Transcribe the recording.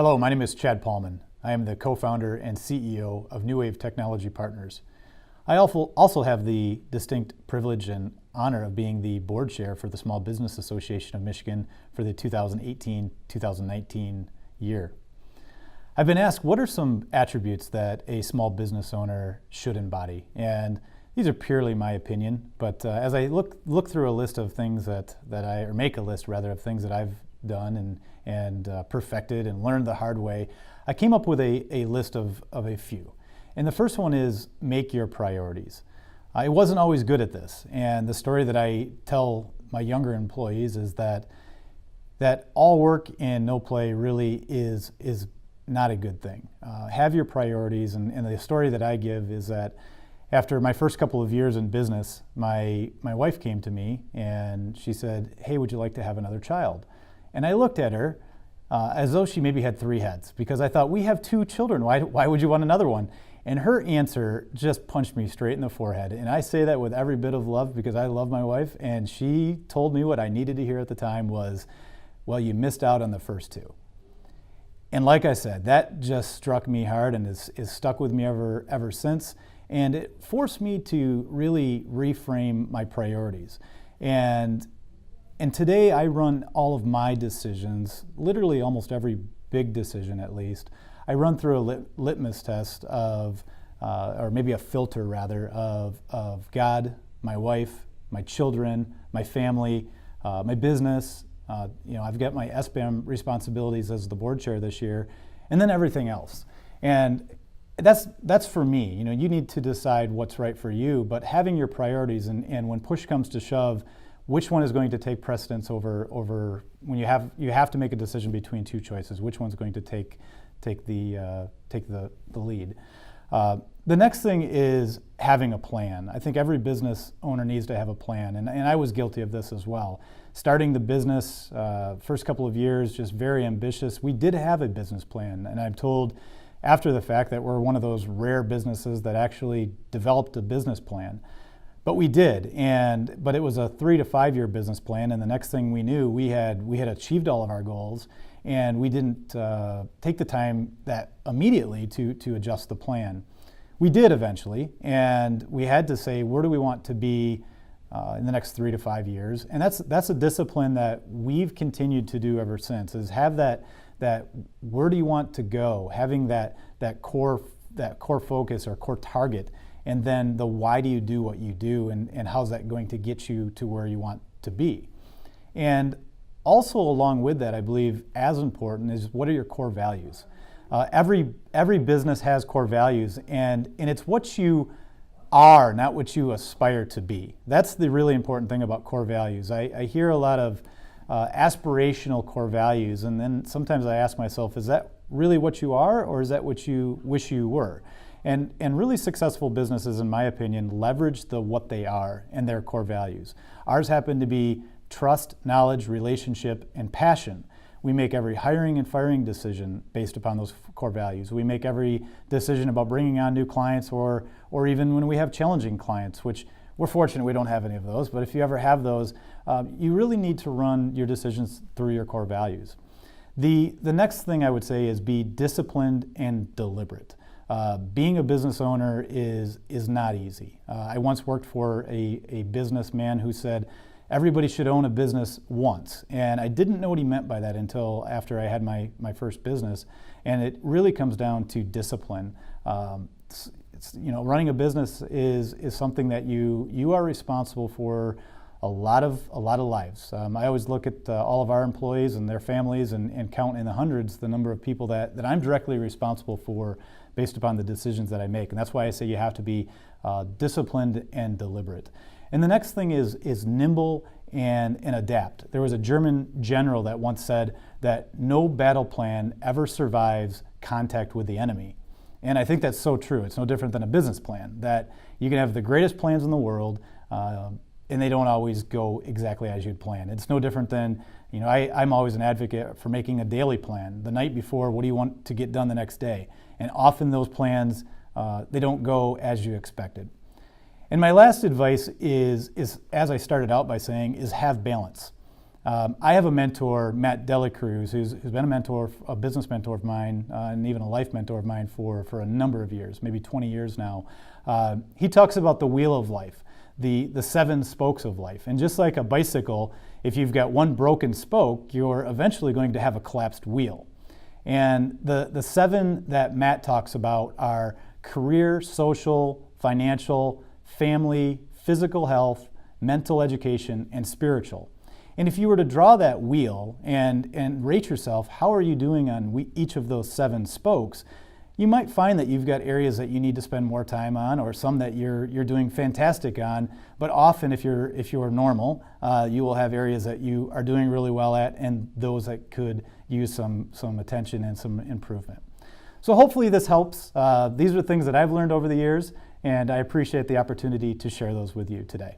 Hello, my name is Chad Paalman. I am the co-founder and CEO of New Wave Technology Partners. I also have the distinct privilege and honor of being the board chair for the Small Business Association of Michigan for the 2018-2019 year. I've been asked, what are some attributes that a small business owner should embody? And these are purely my opinion, but as I look through a list of things or make a list rather of things that I've done and perfected and learned the hard way, I came up with a list of a few. And the first one is make your priorities. I wasn't always good at this, and the story that I tell my younger employees is that all work and no play really is not a good thing. Have your priorities, and the story that I give is that after my first couple of years in business, my wife came to me and she said, "Hey, would you like to have another child?" And I looked at her as though she maybe had three heads, because I thought, we have two children, why would you want another one? And her answer just punched me straight in the forehead. And I say that with every bit of love because I love my wife, and she told me what I needed to hear at the time was, well, you missed out on the first two. And like I said, that just struck me hard and is stuck with me ever since. And it forced me to really reframe my priorities. And today I run all of my decisions, literally almost every big decision at least, I run through a litmus test of, or maybe a filter rather, of God, my wife, my children, my family, my business. I've got my SBAM responsibilities as the board chair this year, and then everything else. And that's for me. You need to decide what's right for you, but having your priorities and when push comes to shove, which one is going to take precedence over when you have to make a decision between two choices, which one's going to take the lead. The next thing is having a plan. I think every business owner needs to have a plan, and I was guilty of this as well. Starting the business, first couple of years, just very ambitious. We did have a business plan, and I'm told after the fact that we're one of those rare businesses that actually developed a business plan. But we did, but it was a 3 to 5 year business plan, and the next thing we knew, we had achieved all of our goals, and we didn't take the time that immediately to adjust the plan. We did eventually, and we had to say, where do we want to be in the next 3 to 5 years? And that's a discipline that we've continued to do ever since, is have that where do you want to go, having that core focus or core target, and then the why do you do what you do, and how's that going to get you to where you want to be. And also along with that, I believe as important is, what are your core values? Every business has core values, and it's what you are, not what you aspire to be. That's the really important thing about core values. I hear a lot of aspirational core values, and then sometimes I ask myself, is that really what you are, or is that what you wish you were? And really successful businesses, in my opinion, leverage what they are and their core values. Ours happen to be trust, knowledge, relationship, and passion. We make every hiring and firing decision based upon those core values. We make every decision about bringing on new clients, or even when we have challenging clients, which we're fortunate we don't have any of those, but if you ever have those, you really need to run your decisions through your core values. The next thing I would say is be disciplined and deliberate. Being a business owner is not easy. I once worked for a businessman who said everybody should own a business once, and I didn't know what he meant by that until after I had my first business. And it really comes down to discipline. Running a business is something that you are responsible for a lot of lives. I always look at all of our employees and their families and count in the hundreds the number of people that I'm directly responsible for based upon the decisions that I make. And that's why I say you have to be disciplined and deliberate. And the next thing is nimble and adapt. There was a German general that once said that no battle plan ever survives contact with the enemy. And I think that's so true. It's no different than a business plan, that you can have the greatest plans in the world, and they don't always go exactly as you'd planned. It's no different than, I'm always an advocate for making a daily plan. The night before, what do you want to get done the next day? And often those plans, they don't go as you expected. And my last advice is, as I started out by saying, is have balance. I have a mentor, Matt Delacruz, who's been a mentor, a business mentor of mine, and even a life mentor of mine for a number of years, maybe 20 years now. He talks about the wheel of life, the 7 spokes of life. And just like a bicycle, if you've got one broken spoke, you're eventually going to have a collapsed wheel. And the 7 that Matt talks about are career, social, financial, family, physical health, mental education, and spiritual. And if you were to draw that wheel and rate yourself, how are you doing on each of those 7 spokes, you might find that you've got areas that you need to spend more time on, or some that you're doing fantastic on. But often, if you're normal, you will have areas that you are doing really well at, and those that could use some attention and some improvement. So hopefully this helps. These are things that I've learned over the years, and I appreciate the opportunity to share those with you today.